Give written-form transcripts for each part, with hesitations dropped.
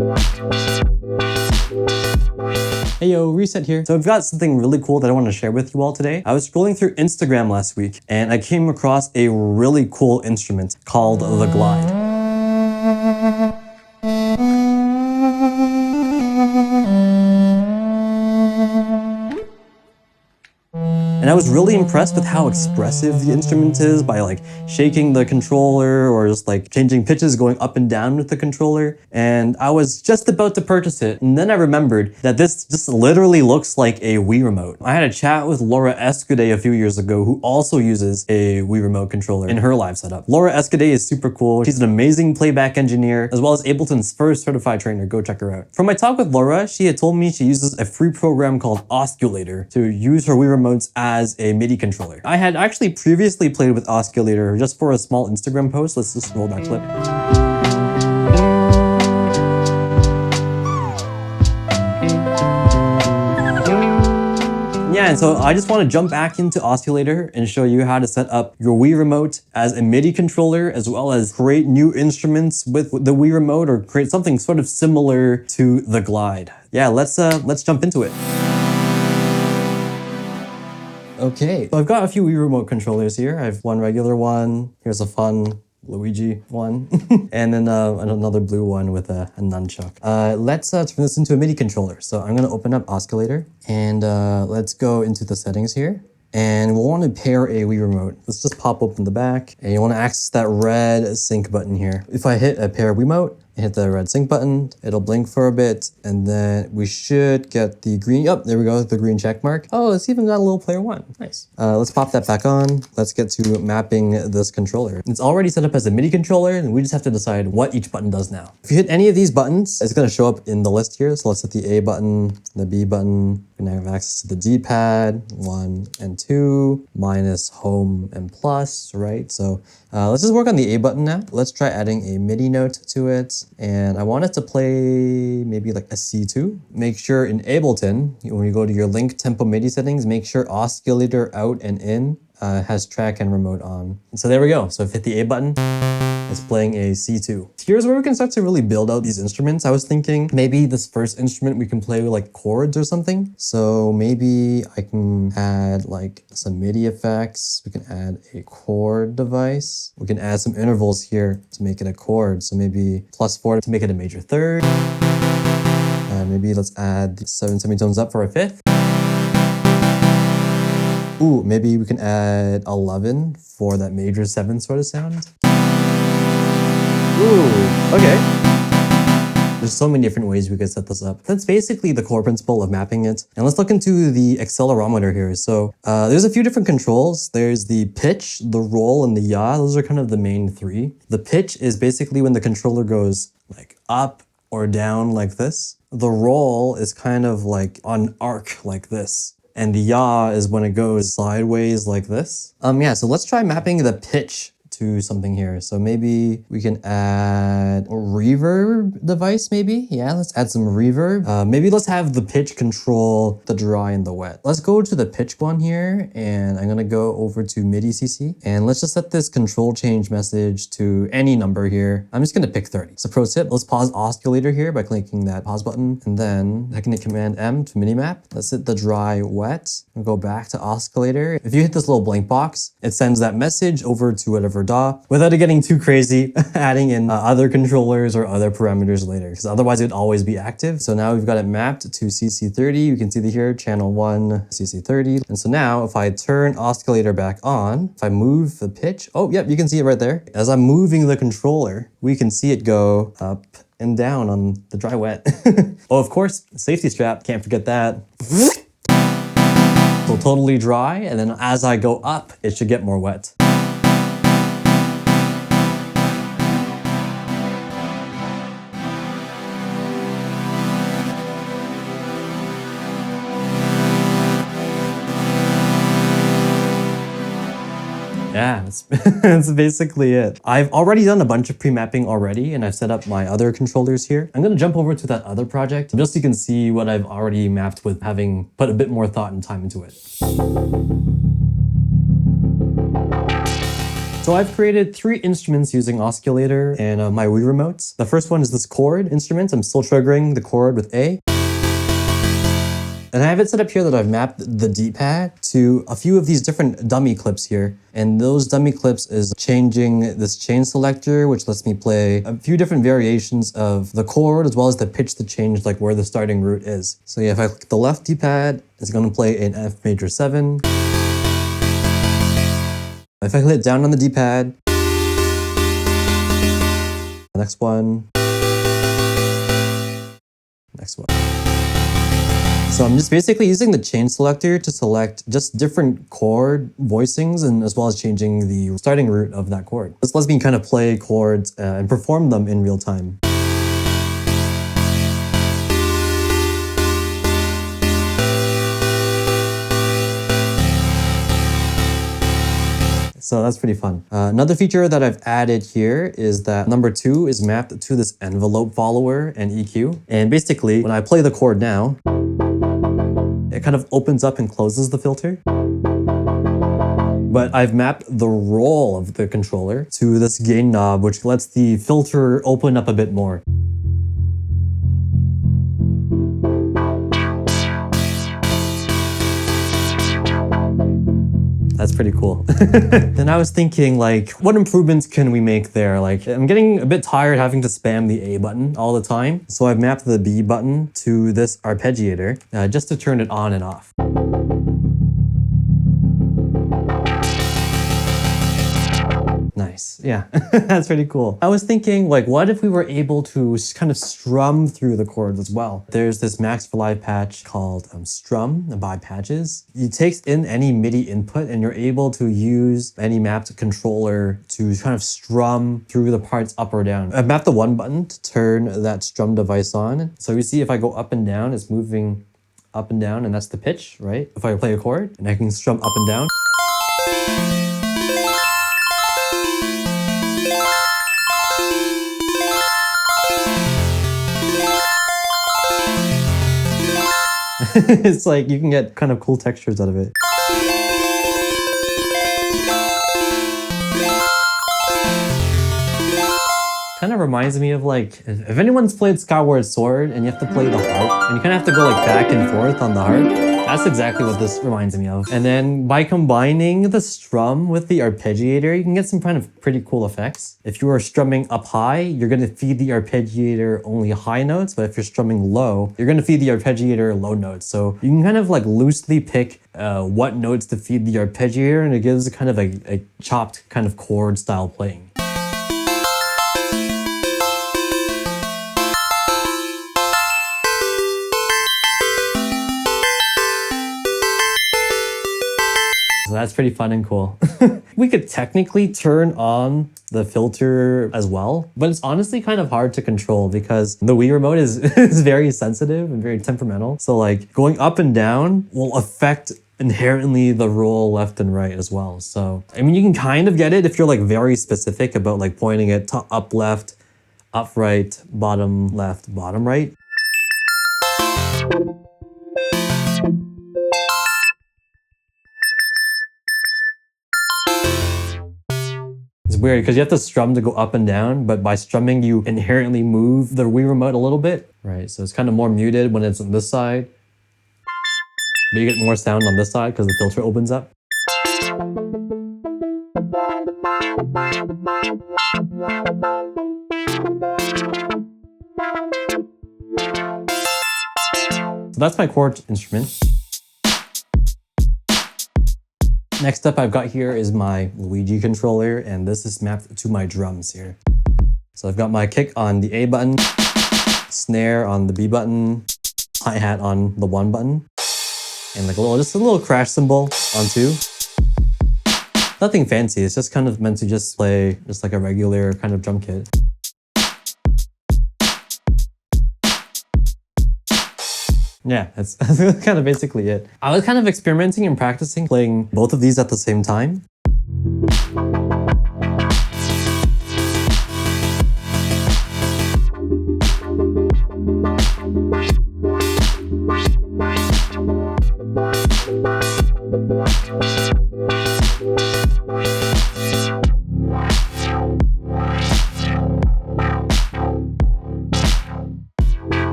Hey yo, Reset here. So I've got something really cool that I want to share with you all today. I was scrolling through Instagram last week and I came across a really cool instrument called the Glide. And I was really impressed with how expressive the instrument is by like shaking the controller or just like changing pitches, going up and down with the controller. And I was just about to purchase it. And then I remembered that this just literally looks like a Wii remote. I had a chat with Laura Escudé a few years ago, who also uses a Wii remote controller in her live setup. Laura Escudé is super cool. She's an amazing playback engineer, as well as Ableton's first certified trainer. Go check her out. From my talk with Laura, she had told me she uses a free program called OSCulator to use her Wii remotes as a MIDI controller. I had actually previously played with OSCulator just for a small Instagram post. Let's just roll that clip. Yeah, and so I just want to jump back into OSCulator and show you how to set up your Wii remote as a MIDI controller, as well as create new instruments with the Wii remote or create something sort of similar to the Glide. Yeah, let's jump into it. Okay, so I've got a few Wii remote controllers here. I have one regular one. Here's a fun Luigi one. And then another blue one with a nunchuck. Let's turn this into a MIDI controller. So I'm gonna open up OSCulator and let's go into the settings here. And we'll want to pair a Wii remote. Let's just pop open the back and you want to access that red sync button here. If I hit a pair Wiimote, hit the red sync button, it'll blink for a bit, and then we should get the green, oh, there we go, the green check mark. Oh, it's even got a little player one, nice. Let's pop that back on. Let's get to mapping this controller. It's already set up as a MIDI controller, and we just have to decide what each button does now. If you hit any of these buttons, it's gonna show up in the list here. So let's hit the A button, the B button. We now have access to the D-pad, 1 and 2, minus, home, and plus, right? So let's just work on the A button now. Let's try adding a MIDI note to it. And I want it to play maybe like a C2. Make sure in Ableton, when you go to your link tempo MIDI settings, make sure OSCulator out and in has track and remote on. So there we go. So if I hit the A button, it's playing a C2. Here's where we can start to really build out these instruments. I was thinking maybe this first instrument we can play with like chords or something. So maybe I can add like some MIDI effects. We can add a chord device. We can add some intervals here to make it a chord. So maybe +4 to make it a major third. Maybe let's add 7 semitones up for a fifth. Ooh, maybe we can add 11 for that major 7 sort of sound. Ooh, okay. There's so many different ways we could set this up. That's basically the core principle of mapping it. And let's look into the accelerometer here. So there's a few different controls. There's the pitch, the roll, and the yaw. Those are kind of the main three. The pitch is basically when the controller goes like up or down like this. The roll is kind of like on arc like this. And the yaw is when it goes sideways like this. Yeah, so let's try mapping the pitch to something here. So maybe we can add a reverb device maybe. Yeah, let's add some reverb. Maybe let's have the pitch control the dry and the wet. Let's go to the pitch one here and I'm gonna go over to MIDI CC and let's just set this control change message to any number here. I'm just gonna pick 30. So pro tip, let's pause OSCulator here by clicking that pause button and then I can hit Command M to MIDI map. Let's hit the dry wet and go back to OSCulator. If you hit this little blank box, it sends that message over to whatever DAW without it getting too crazy, adding in other controllers or other parameters later, because otherwise it'd always be active. So now we've got it mapped to CC30. You can see here, channel 1, CC30. And so now if I turn OSCulator back on, if I move the pitch, oh, yep, you can see it right there. As I'm moving the controller, we can see it go up and down on the dry wet. Oh, of course, safety strap, can't forget that. So totally dry, and then as I go up, it should get more wet. Yeah, that's basically it. I've already done a bunch of pre-mapping already, and I've set up my other controllers here. I'm gonna jump over to that other project just so you can see what I've already mapped with having put a bit more thought and time into it. So So I've created 3 instruments using OSCulator and my Wii Remotes. The first one is this chord instrument. I'm still triggering the chord with A. And I have it set up here that I've mapped the D-pad to a few of these different dummy clips here. And those dummy clips is changing this chain selector, which lets me play a few different variations of the chord, as well as the pitch to change like where the starting root is. So yeah, if I click the left D-pad, it's going to play an F major 7. If I hit down on the D-pad, next one, next one. So I'm just basically using the chain selector to select just different chord voicings and as well as changing the starting root of that chord. This lets me kind of play chords and perform them in real time. So that's pretty fun. Another feature that I've added here is that number 2 is mapped to this envelope follower and EQ. And basically, when I play the chord now, it kind of opens up and closes the filter. But I've mapped the roll of the controller to this gain knob, which lets the filter open up a bit more. That's pretty cool. Then I was thinking, like, what improvements can we make there? Like, I'm getting a bit tired having to spam the A button all the time. So I've mapped the B button to this arpeggiator just to turn it on and off. Nice, yeah, that's pretty cool. I was thinking, like, what if we were able to kind of strum through the chords as well? There's this Max for Live patch called Strum by Patches. It takes in any MIDI input and you're able to use any mapped controller to kind of strum through the parts up or down. I've mapped the 1 button to turn that strum device on. So you see if I go up and down, it's moving up and down, and that's the pitch, right? If I play a chord and I can strum up and down. It's like you can get kind of cool textures out of it. Kind of reminds me of, like, if anyone's played Skyward Sword and you have to play the harp and you kind of have to go like back and forth on the harp, that's exactly what this reminds me of. And then by combining the strum with the arpeggiator, you can get some kind of pretty cool effects. If you are strumming up high, you're going to feed the arpeggiator only high notes, but if you're strumming low, you're going to feed the arpeggiator low notes. So you can kind of like loosely pick what notes to feed the arpeggiator, and it gives kind of a chopped kind of chord style playing. So that's pretty fun and cool. We could technically turn on the filter as well, but it's honestly kind of hard to control because the Wii Remote is very sensitive and very temperamental. So like going up and down will affect inherently the roll left and right as well. So, I mean, you can kind of get it if you're like very specific about like pointing it to up left, up right, bottom left, bottom right. It's weird because you have to strum to go up and down, but by strumming, you inherently move the Wii Remote a little bit, right? So it's kind of more muted when it's on this side, but you get more sound on this side because the filter opens up. So that's my chord instrument. Next up I've got here is my Luigi controller, and this is mapped to my drums here. So I've got my kick on the A button, snare on the B button, hi-hat on the 1 button, and like just a little crash cymbal on 2. Nothing fancy, it's just kind of meant to just play just like a regular kind of drum kit. Yeah, that's kind of basically it. I was kind of experimenting and practicing playing both of these at the same time.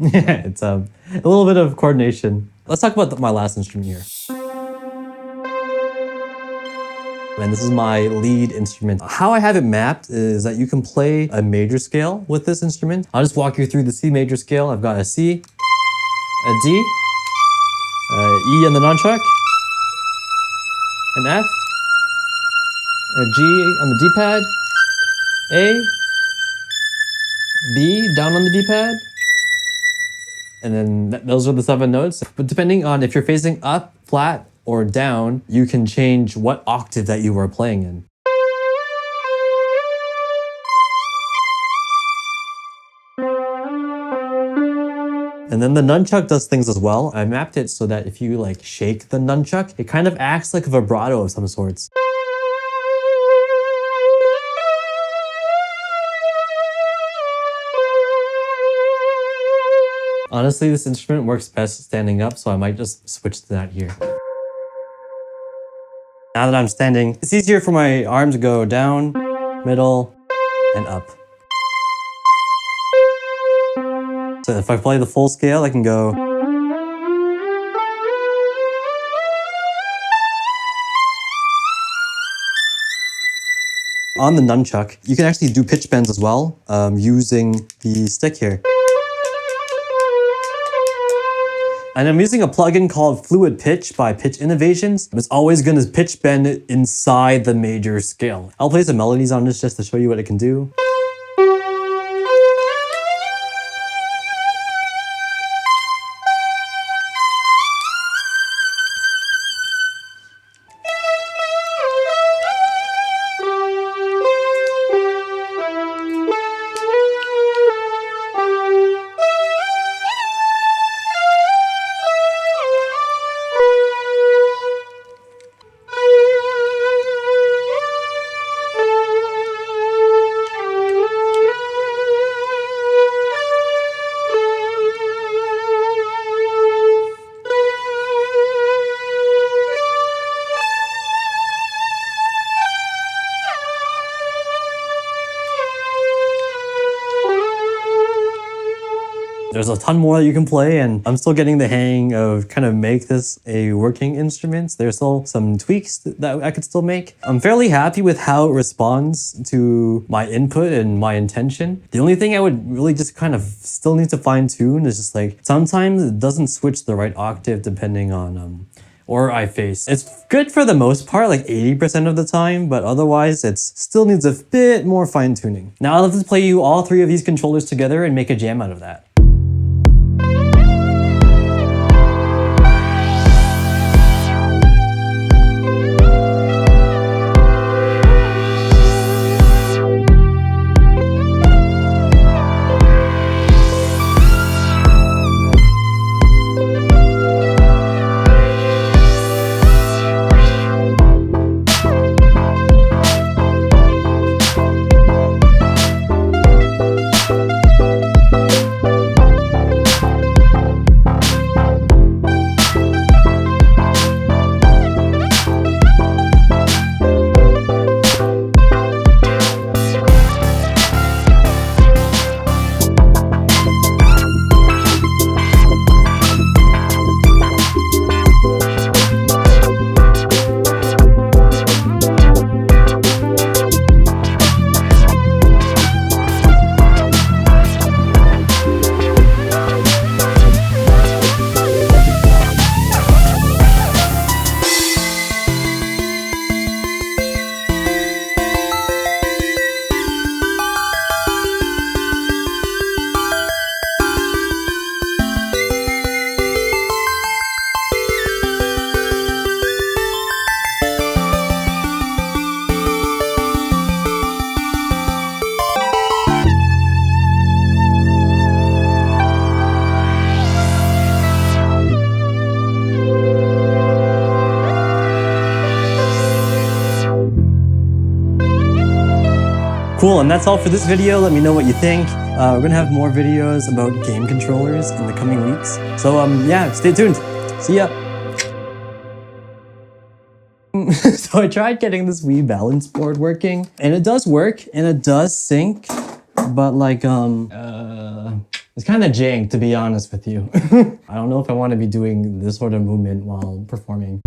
It's a little bit of coordination. Let's talk about my last instrument here. And this is my lead instrument. How I have it mapped is that you can play a major scale with this instrument. I'll just walk you through the C major scale. I've got a C, a D, E on the nunchuck, an F, a G on the D-pad, A, B down on the D-pad, and then those are the 7 notes. But depending on if you're facing up, flat, or down, you can change what octave that you are playing in. And then the nunchuck does things as well. I mapped it so that if you like shake the nunchuck, it kind of acts like a vibrato of some sorts. Honestly, this instrument works best standing up, so I might just switch to that here. Now that I'm standing, it's easier for my arm to go down, middle, and up. So if I play the full scale, I can go. On the nunchuck, you can actually do pitch bends as well, using the stick here. And I'm using a plugin called Fluid Pitch by Pitch Innovations. It's always going to pitch bend inside the major scale. I'll play some melodies on this just to show you what it can do. There's a ton more that you can play, and I'm still getting the hang of kind of make this a working instrument. There's still some tweaks that I could still make. I'm fairly happy with how it responds to my input and my intention. The only thing I would really just kind of still need to fine tune is just like, sometimes it doesn't switch the right octave depending on or I face. It's good for the most part, like 80% of the time, but otherwise it still needs a bit more fine tuning. Now I'll have to play you all 3 of these controllers together and make a jam out of that. Cool, and that's all for this video. Let me know what you think. We're gonna have more videos about game controllers in the coming weeks. So yeah, stay tuned. See ya. So I tried getting this Wii balance board working, and it does work, and it does sync, but like It's kind of jank, to be honest with you. I don't know if I want to be doing this sort of movement while performing.